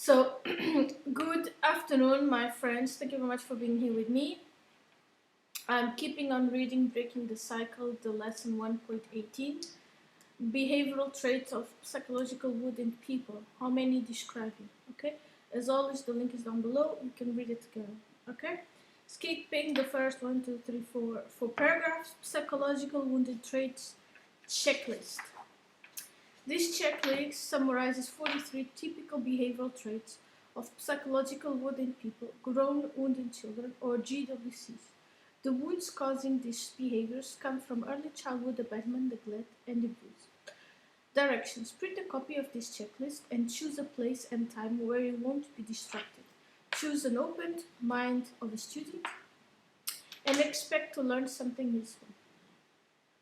So, good afternoon, my friends. Thank you very much for being here with me. I'm keeping on reading Breaking the Cycle, the lesson 1.18 Behavioral Traits of Psychological Wood in People. How many describe you? Okay, as always, the link is down below. We can read it together. Okay, skipping the first 4 paragraphs. Psychological wounded traits checklist. This checklist summarizes 43 typical behavioral traits of psychological wounded people, grown wounded children, or GWCs. The wounds causing these behaviors come from early childhood abandonment, neglect, and abuse. Directions. Print a copy of this checklist and choose a place and time where you won't be distracted. Choose an open mind of a student and expect to learn something useful.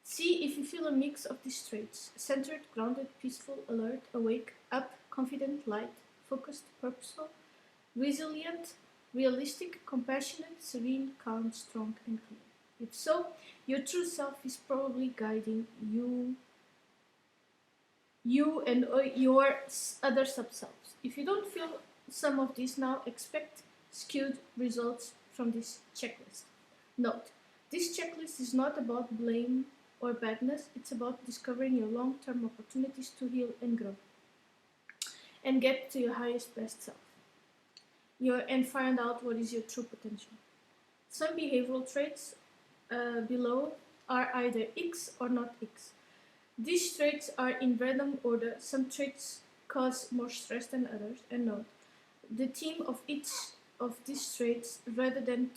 See if you feel a mix of these traits: centered, grounded, peaceful, alert, awake, up, confident, light, focused, purposeful, resilient, realistic, compassionate, serene, calm, strong, and clear. If so, your true self is probably guiding you and your other sub-selves. If you don't feel some of these now, expect skewed results from this checklist. Note, this checklist is not about blame or badness, it's about discovering your long-term opportunities to heal and grow and get to your highest best self and find out what is your true potential. Some behavioral traits below are either X or not X. These traits are in random order. Some traits cause more stress than others. And note, the theme of each of these traits, rather than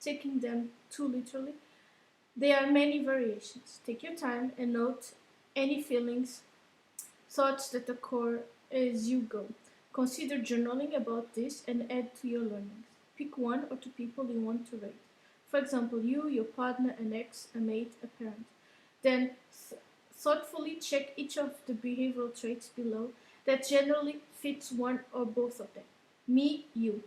taking them too literally, there are many variations. Take your time and note any feelings, thoughts that occur as you go. Consider journaling about this and add to your learnings. Pick one or two people you want to rate. For example, you, your partner, an ex, a mate, a parent. Then thoughtfully check each of the behavioral traits below that generally fits one or both of them. Me, you.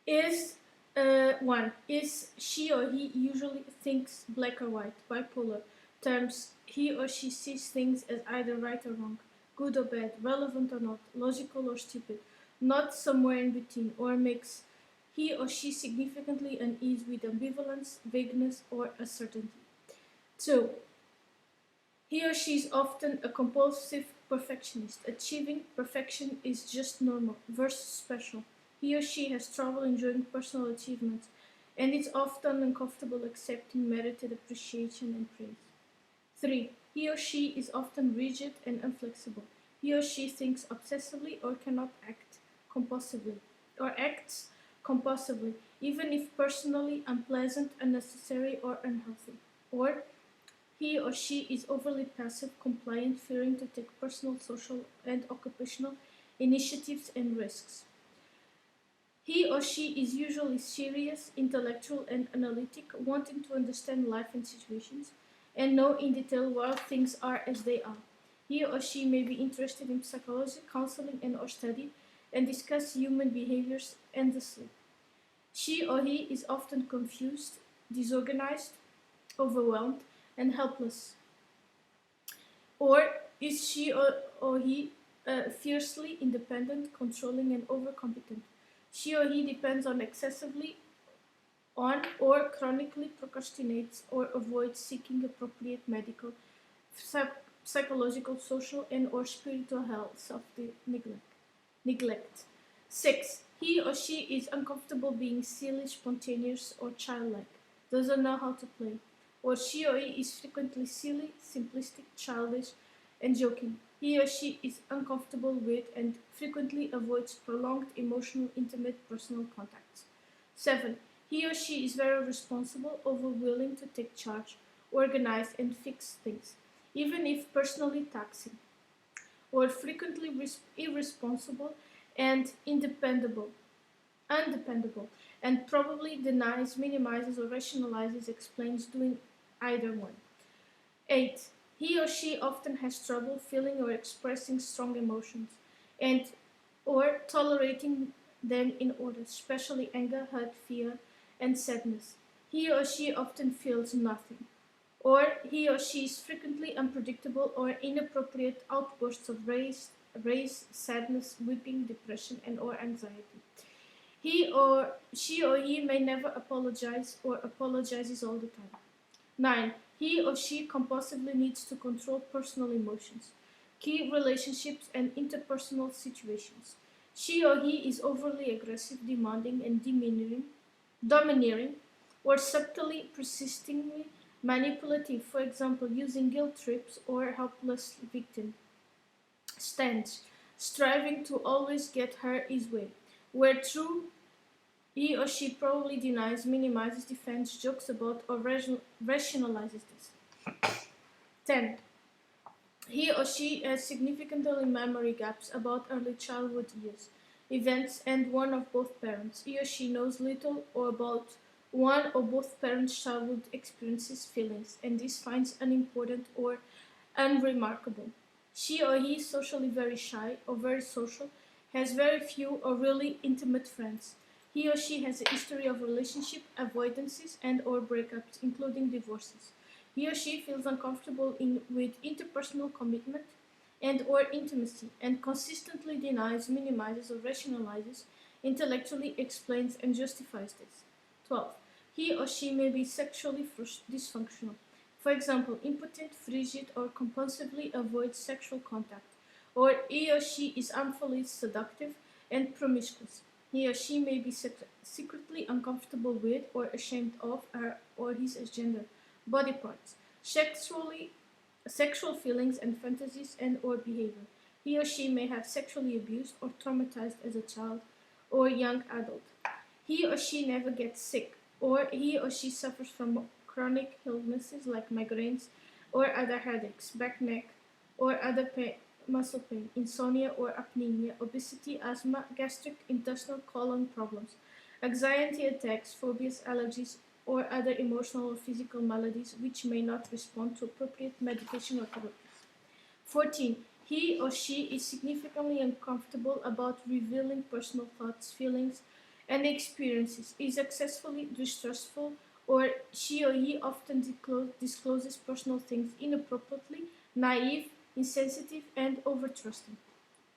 Is 1. Is she or he usually thinks black or white, bipolar, terms he or she sees things as either right or wrong, good or bad, relevant or not, logical or stupid, not somewhere in between, or makes he or she significantly unease with ambivalence, vagueness, or uncertainty. 2. He or she is often a compulsive perfectionist. Achieving perfection is just normal versus special. He or she has trouble enjoying personal achievements and is often uncomfortable accepting merited appreciation and praise. 3. He or she is often rigid and inflexible. He or she thinks obsessively or cannot act compulsively, or acts compulsively, even if personally unpleasant, unnecessary, or unhealthy. Or he or she is overly passive, compliant, fearing to take personal, social, and occupational initiatives and risks. He or she is usually serious, intellectual, and analytic, wanting to understand life and situations, and know in detail why things are as they are. He or she may be interested in psychology, counseling, and/or study, and discuss human behaviors endlessly. She or he is often confused, disorganized, overwhelmed, and helpless. Or is she or he fiercely independent, controlling, and overcompetent? She or he depends on excessively on or chronically procrastinates or avoids seeking appropriate medical, psychological, social, and or spiritual health self-neglect. 6. He or she is uncomfortable being silly, spontaneous, or childlike, doesn't know how to play. Or she or he is frequently silly, simplistic, childish, and joking. He or she is uncomfortable with and frequently avoids prolonged emotional, intimate, personal contacts. 7. He or she is very responsible, over willing to take charge, organize, and fix things, even if personally taxing. Or frequently irresponsible and undependable, and probably denies, minimizes, or rationalizes, explains doing either one. 8. He or she often has trouble feeling or expressing strong emotions and or tolerating them in order, especially anger, hurt, fear, and sadness. He or she often feels nothing. Or he or she is frequently unpredictable or inappropriate outbursts of rage, raise sadness, weeping, depression, and or anxiety. She or he may never apologize or apologizes all the time. 9. He or she compulsively needs to control personal emotions, key relationships, and interpersonal situations. She or he is overly aggressive, demanding, and domineering, or subtly, persistingly manipulative, for example, using guilt trips or helpless victim stance, striving to always get her his way. Where true, he or she probably denies, minimizes, defends, jokes about, or rationalizes this. 10. He or she has significantly memory gaps about early childhood years, events, and one of both parents. He or she knows little or about one or both parents' childhood experiences, feelings, and this finds unimportant or unremarkable. She or he is socially very shy or very social, has very few or really intimate friends. He or she has a history of relationship avoidances and or breakups, including divorces. He or she feels uncomfortable with interpersonal commitment and or intimacy and consistently denies, minimizes or rationalizes, intellectually explains and justifies this. 12. He or she may be sexually dysfunctional. For example, impotent, frigid, or compulsively avoids sexual contact. Or he or she is harmfully seductive and promiscuous. He or she may be secretly uncomfortable with or ashamed of her or his gender, body parts, sexual feelings and fantasies and or behavior. He or she may have sexually abused or traumatized as a child or young adult. He or she never gets sick, or he or she suffers from chronic illnesses like migraines or other headaches, back, neck, or other muscle pain, insomnia or apnea, obesity, asthma, gastric, intestinal, colon problems, anxiety attacks, phobias, allergies, or other emotional or physical maladies which may not respond to appropriate medication or therapies. 14. He or she is significantly uncomfortable about revealing personal thoughts, feelings, and experiences, is excessively distrustful, or she or he often discloses personal things inappropriately, naive, insensitive, and overtrusting.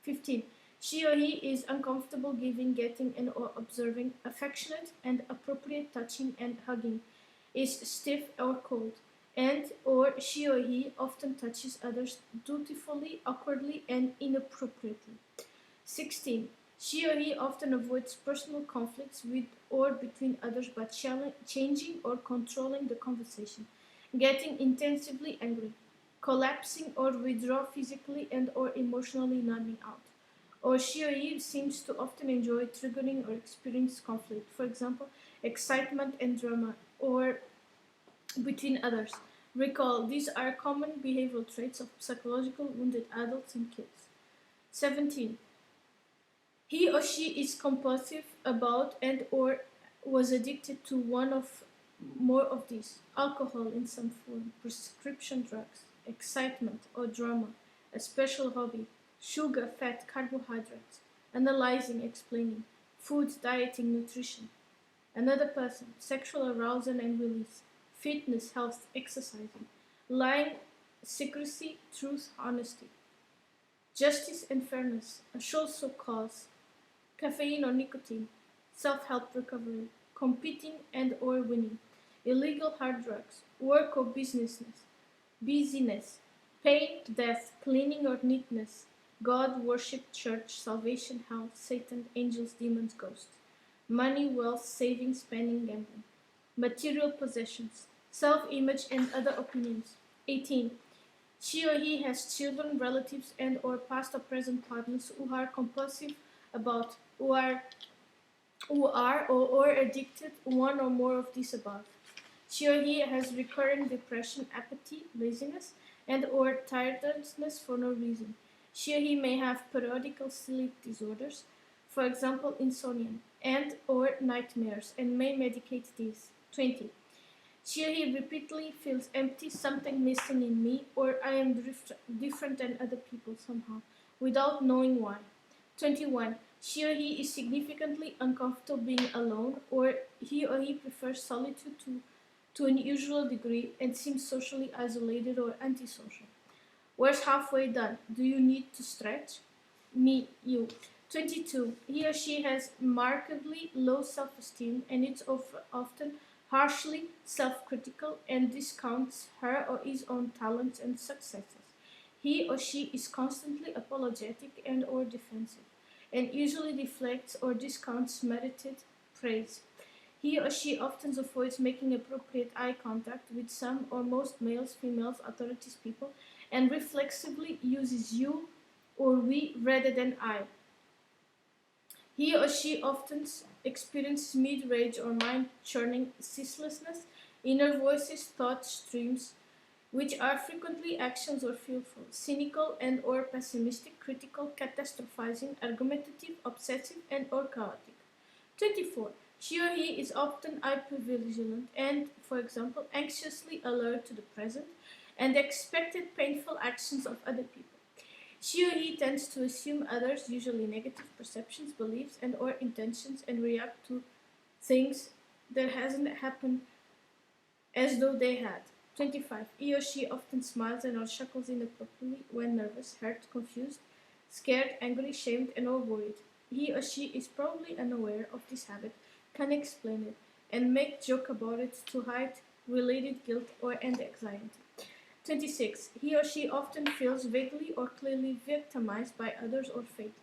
15. She or he is uncomfortable giving, getting, and or observing affectionate and appropriate touching and hugging, is stiff or cold, and or she or he often touches others dutifully, awkwardly, and inappropriately. 16. She or he often avoids personal conflicts with or between others by changing or controlling the conversation, getting intensively angry, collapsing or withdraw physically and or emotionally numbing out. Or she or he seems to often enjoy triggering or experience conflict, for example, excitement and drama, or between others. Recall, these are common behavioral traits of psychological wounded adults and kids. 17. He or she is compulsive about and or was addicted to one of more of these: alcohol in some form, prescription drugs, excitement or drama, a special hobby, sugar, fat, carbohydrates, analyzing, explaining, food, dieting, nutrition, another person, sexual arousal and release, fitness, health, exercising, lying, secrecy, truth, honesty, justice and fairness, a social cause, caffeine or nicotine, self-help recovery, competing and or winning, illegal hard drugs, work or busyness, pain, death, cleaning or neatness, God, worship, church, salvation, hell, Satan, angels, demons, ghosts, money, wealth, saving, spending, gambling, material possessions, self-image and other opinions. 18. She or he has children, relatives, and or past or present partners who are compulsive about, who are or addicted one or more of these above. She or he has recurring depression, apathy, laziness, and or tiredness for no reason. She or he may have periodical sleep disorders, for example insomnia, and or nightmares, and may medicate these. 20. She or he repeatedly feels empty, something missing in me, or I am different than other people somehow, without knowing why. 21. She or he is significantly uncomfortable being alone, or he prefers solitude to an unusual degree and seems socially isolated or antisocial. Where's halfway done? Do you need to stretch? me, you. 22. He or she has markedly low self esteem and it's often harshly self critical and discounts her or his own talents and successes. He or she is constantly apologetic and or defensive and usually deflects or discounts merited praise. He or she often avoids making appropriate eye contact with some or most males, females, authorities, people, and reflexively uses you or we rather than I. He or she often experiences mid-rage or mind-churning ceaselessness, inner voices, thought streams, which are frequently actions or fearful, cynical and or pessimistic, critical, catastrophizing, argumentative, obsessive and or chaotic. 24. She or he is often hypervigilant and, for example, anxiously alert to the present and expected painful actions of other people. She or he tends to assume others, usually negative perceptions, beliefs, and or intentions, and react to things that hasn't happened as though they had. 25. He or she often smiles and or chuckles inappropriately when nervous, hurt, confused, scared, angry, shamed, and or worried. He or she is probably unaware of this habit, can explain it, and make joke about it to hide related guilt or and anxiety. 26. He or she often feels vaguely or clearly victimized by others or fate.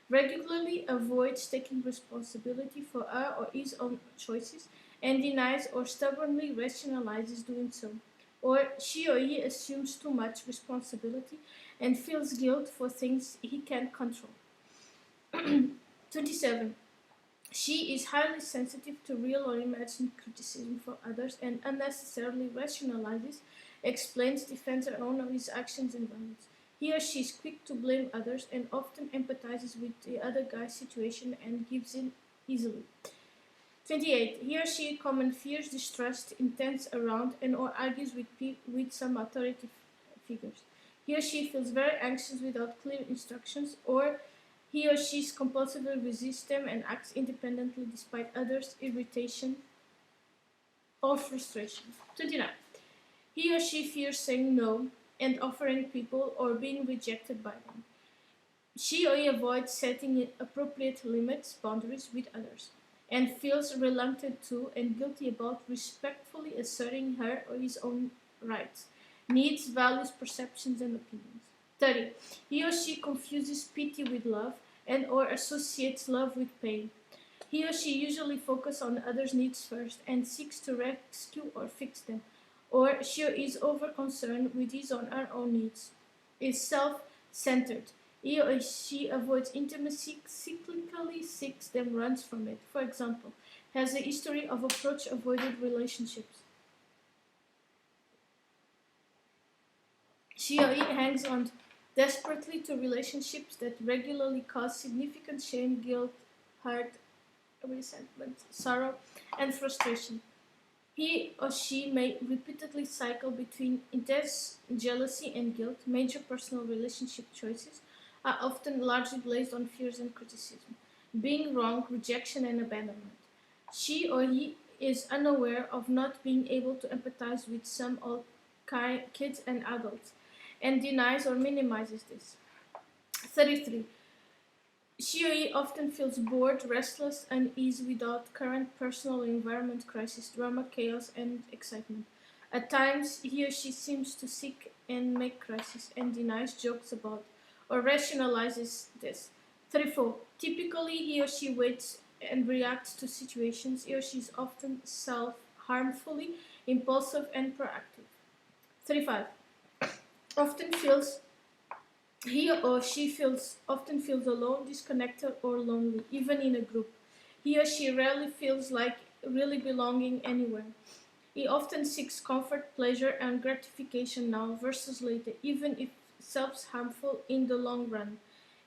Regularly avoids taking responsibility for her or his own choices and denies or stubbornly rationalizes doing so. Or she or he assumes too much responsibility and feels guilt for things he can't control. 27. She is highly sensitive to real or imagined criticism from others and unnecessarily rationalizes, explains, defends her own or his actions and values. He or she is quick to blame others and often empathizes with the other guy's situation and gives in easily. 28. He or she common fears, distrust, intents around and or argues with some authority figures. He or she feels very anxious without clear instructions, or he or she compulsively resists them and acts independently despite others' irritation or frustration. 29. He or she fears saying no and offering people or being rejected by them. She or he avoids setting appropriate limits, boundaries with others, and feels reluctant to and guilty about respectfully asserting her or his own rights, needs, values, perceptions, and opinions. 30. He or she confuses pity with love and or associates love with pain. He or she usually focuses on others' needs first and seeks to rescue or fix them, or she is over concerned with his or her own needs, is self-centered. He or she avoids intimacy, cyclically seeks them, runs from it. For example, has a history of approach avoided relationships. She or he hangs on desperately to relationships that regularly cause significant shame, guilt, hurt, resentment, sorrow, and frustration. He or she may repeatedly cycle between intense jealousy and guilt. Major personal relationship choices are often largely based on fears and criticism, being wrong, rejection, and abandonment. She or he is unaware of not being able to empathize with some all kids and adults and denies or minimizes this. 33. She or he often feels bored, restless, uneasy without current personal environment crisis, drama, chaos, and excitement. At times, he or she seems to seek and make crisis and denies jokes about or rationalizes this. 34. Typically, he or she waits and reacts to situations. He or she is often self-harmfully, impulsive, and proactive. 35. Often feels he or she often feels alone, disconnected, or lonely, even in a group. He or she rarely feels like really belonging anywhere. He often seeks comfort, pleasure, and gratification now versus later, even if self-harmful in the long run.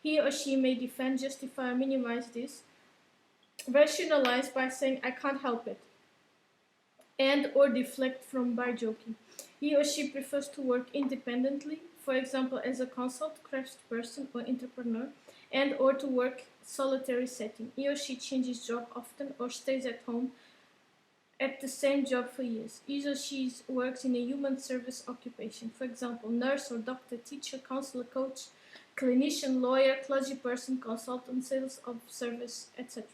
He or she may defend, justify, or minimize this, rationalize by saying, I can't help it, and or deflect from by joking. He or she prefers to work independently, for example as a consult, craftsperson or entrepreneur, and or to work solitary setting. He or she changes job often or stays at home at the same job for years. He or she works in a human service occupation, for example nurse or doctor, teacher, counselor, coach, clinician, lawyer, clergy person, consultant, sales of service, etc.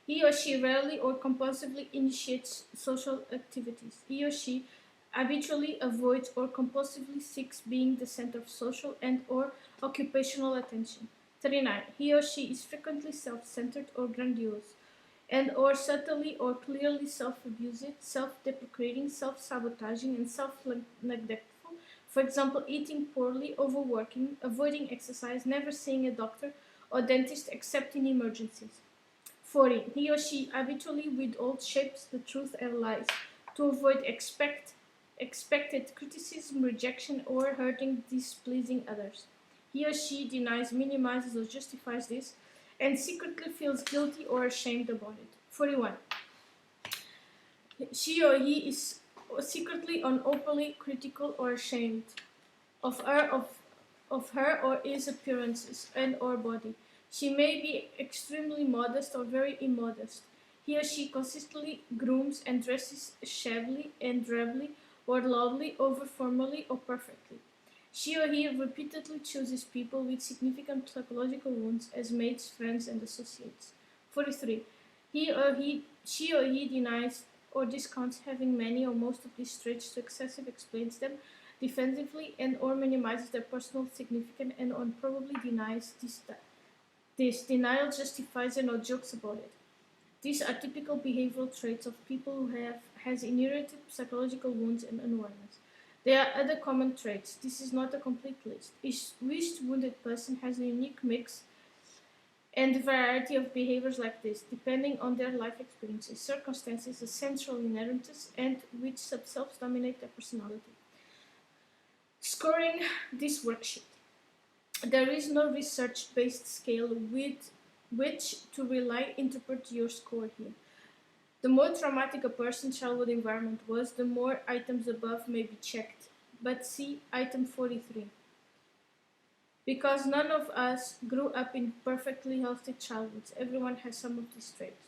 He or she rarely or compulsively initiates social activities. He or she habitually avoids or compulsively seeks being the center of social and or occupational attention. 39. He or she is frequently self-centered or grandiose, and or subtly or clearly self-abusive, self-deprecating, self-sabotaging, and self-neglectful. For example, eating poorly, overworking, avoiding exercise, never seeing a doctor or dentist except in emergencies. 40. He or she habitually withholds, shapes the truth and lies to avoid expected criticism, rejection, or hurting, displeasing others. He or she denies, minimizes, or justifies this and secretly feels guilty or ashamed about it. 41. She or he is secretly or openly critical or ashamed of her or his appearances and or body. She may be extremely modest or very immodest. He or she consistently grooms and dresses shabbily and drabbily or loudly, over formally or perfectly. She or he repeatedly chooses people with significant psychological wounds as mates, friends, and associates. 43. She or he denies or discounts having many or most of these traits to excessive explains them defensively and or minimizes their personal significance and or probably denies this denial justifies and or jokes about it. These are typical behavioral traits of people who has inherited psychological wounds and unawareness. There are other common traits. This is not a complete list. Each wounded person has a unique mix and variety of behaviors like this, depending on their life experiences, circumstances, essential inheritance, and which subselves dominate their personality. Scoring this worksheet. There is no research-based scale with which to rely interpret your score here. The more traumatic a person's childhood environment was, the more items above may be checked. But see item 43. Because none of us grew up in perfectly healthy childhoods, everyone has some of these traits.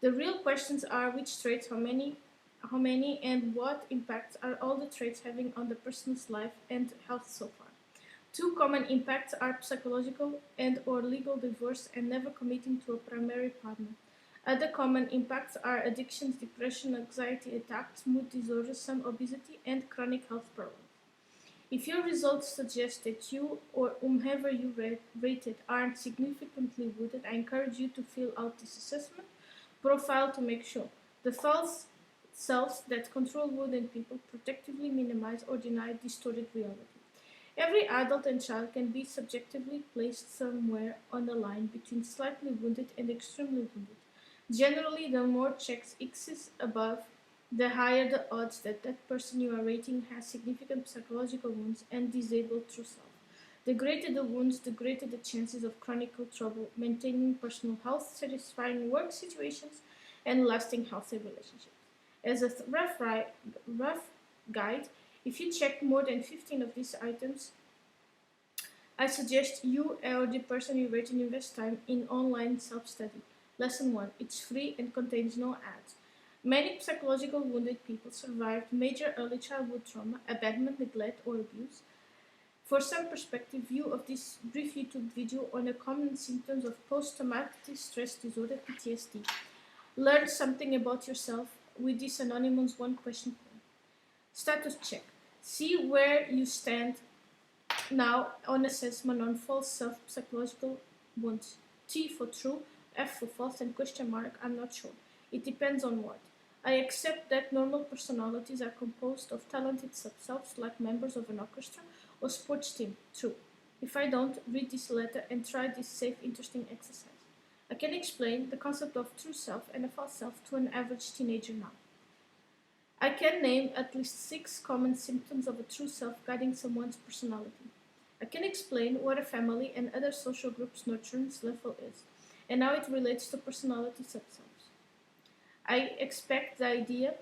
The real questions are which traits, how many, and what impacts are all the traits having on the person's life and health so far. Two common impacts are psychological and or legal divorce and never committing to a primary partner. Other common impacts are addictions, depression, anxiety attacks, mood disorders, some obesity, and chronic health problems. If your results suggest that you or whomever you rated aren't significantly wounded, I encourage you to fill out this assessment profile to make sure. The false selves that control wounded people protectively minimize or deny distorted reality. Every adult and child can be subjectively placed somewhere on the line between slightly wounded and extremely wounded. Generally, the more checks X's above, the higher the odds that that person you are rating has significant psychological wounds and disabled true self. The greater the wounds, the greater the chances of chronic trouble, maintaining personal health, satisfying work situations, and lasting healthy relationships. As a rough guide, if you check more than 15 of these items, I suggest you or the person you rate and invest time in online self-study. Lesson 1. It's free and contains no ads. Many psychological wounded people survived major early childhood trauma, abandonment, neglect, or abuse. For some perspective, view of this brief YouTube video on the common symptoms of post-traumatic stress disorder (PTSD). Learn something about yourself with this anonymous one-question poll. Status check. See where you stand now on assessment on false self-psychological wounds. T for true, F for false, and question mark, I'm not sure. It depends on what. I accept that normal personalities are composed of talented subselves like members of an orchestra or sports team. True. If I don't, read this letter and try this safe, interesting exercise. I can explain the concept of true self and a false self to an average teenager now. I can name at least 6 common symptoms of a true self guiding someone's personality. I can explain what a family and other social groups' nurturance level is, and how it relates to personality subselves. I accept the idea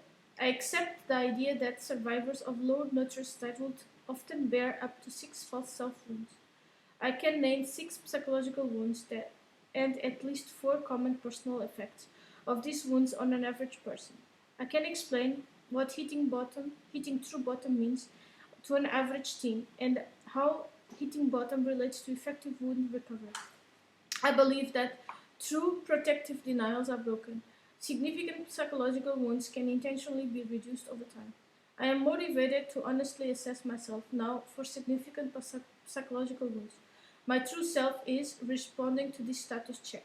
that survivors of low nurture childhood often bear up to 6 false self wounds. I can name 6 psychological wounds and at least 4 common personal effects of these wounds on an average person. I can explain what hitting true bottom means to an average teen and how hitting bottom relates to effective wound recovery. I believe that true protective denials are broken. Significant psychological wounds can intentionally be reduced over time. I am motivated to honestly assess myself now for significant psychological wounds. My true self is responding to this status check.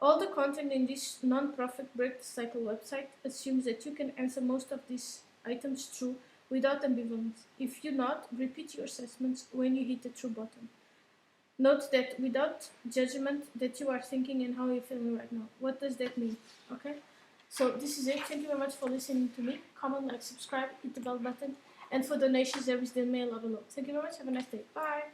All the content in this non-profit Break the Cycle website assumes that you can answer most of these items true without ambivalence. If you not, repeat your assessments when you hit the true bottom. Note that without judgment that you are thinking and how you're feeling right now. What does that mean? Okay? So this is it. Thank you very much for listening to me. Comment, like, subscribe, hit the bell button. And for donations, there is the mail below. Thank you very much. Have a nice day. Bye.